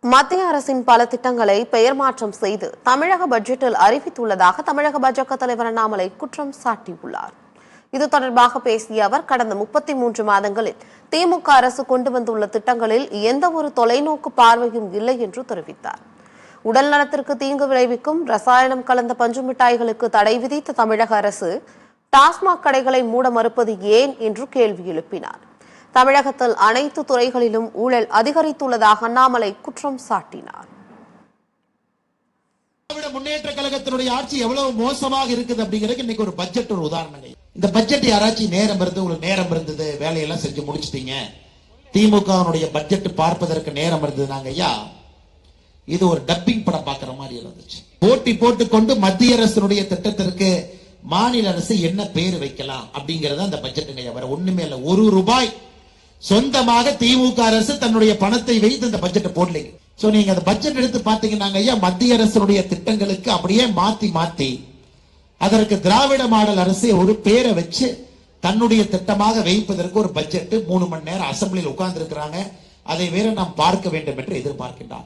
மத்திய அரசின் பல திட்டங்களை பெயர் மாற்றம் செய்து தமிழக பட்ஜெட்டில் அறிவித்துள்ளதாக தமிழக பாஜக தலைவர் அண்ணாமலை குற்றம் சாட்டியுள்ளார். இது தொடர்பாக பேசிய அவர், கடந்த 33 மாதங்களில் திமுக அரசு கொண்டு வந்துள்ள திட்டங்களில் எந்த ஒரு தொலைநோக்கு பார்வையும் இல்லை என்று தெரிவித்தார். உடல் நலத்திற்கு தீங்கு விளைவிக்கும் ரசாயனம் கலந்த பஞ்சு மிட்டாய்களுக்கு தடை விதித்த தமிழக அரசு டாஸ்மாக் கடைகளை மூட மறுப்பது ஏன் என்று கேள்வி எழுப்பினார். தமிழகத்தில் அனைத்து துறைகளிலும் ஊழல் அதிகரித்துள்ளதாக அண்ணாமலை குற்றம் சாட்டினார். முன்னேற்ற கழகத்தினுடைய ஆட்சி எவ்வளவு மோசமாக இருக்குது அப்படிங்கிறதுக்கு இன்னைக்கு ஒரு பட்ஜெட் ஒரு உதாரணம். இந்த பட்ஜெட் யாராச்சும் உங்களுக்கு நேரம் இருந்தது, வேலையெல்லாம் செஞ்சு முடிச்சிட்டீங்க, திமுக பட்ஜெட் பார்ப்பதற்கு நேரம் இருந்தது, நாங்க ஐயா இது ஒரு டப்பிங் படம் பார்க்கிற மாதிரி இருந்துச்சு. போட்டி போட்டுக்கொண்டு மத்திய அரசுடைய திட்டத்திற்கு மாநில அரசு என்ன பேர் வைக்கலாம் அப்படிங்கறத அந்த பட்ஜெட்டுங்க. வேற ஒண்ணுமே இல்ல. 1 ரூபாய் சொந்தமாக திமுக அரசு தன்னுடைய பணத்தை வைத்து இந்த பட்ஜெட்டை போடலைங்க. சோ நீங்க அந்த பட்ஜெட் எடுத்து பாத்தீங்கன்னா ஐயா, மத்திய அரசுடைய திட்டங்களுக்கு அப்படியே மாத்தி அதற்கு திராவிட மாடல் அரசு ஒரு பேரை வச்சு தன்னுடைய திட்டமாக வைப்பதற்கு ஒரு பட்ஜெட் 3 மணி நேரம் அசம்பிளியில் உட்கார்ந்து இருக்கிறாங்க. அதை வேற நாம் பார்க்க வேண்டும் என்று எதிர்பார்க்கின்றார்.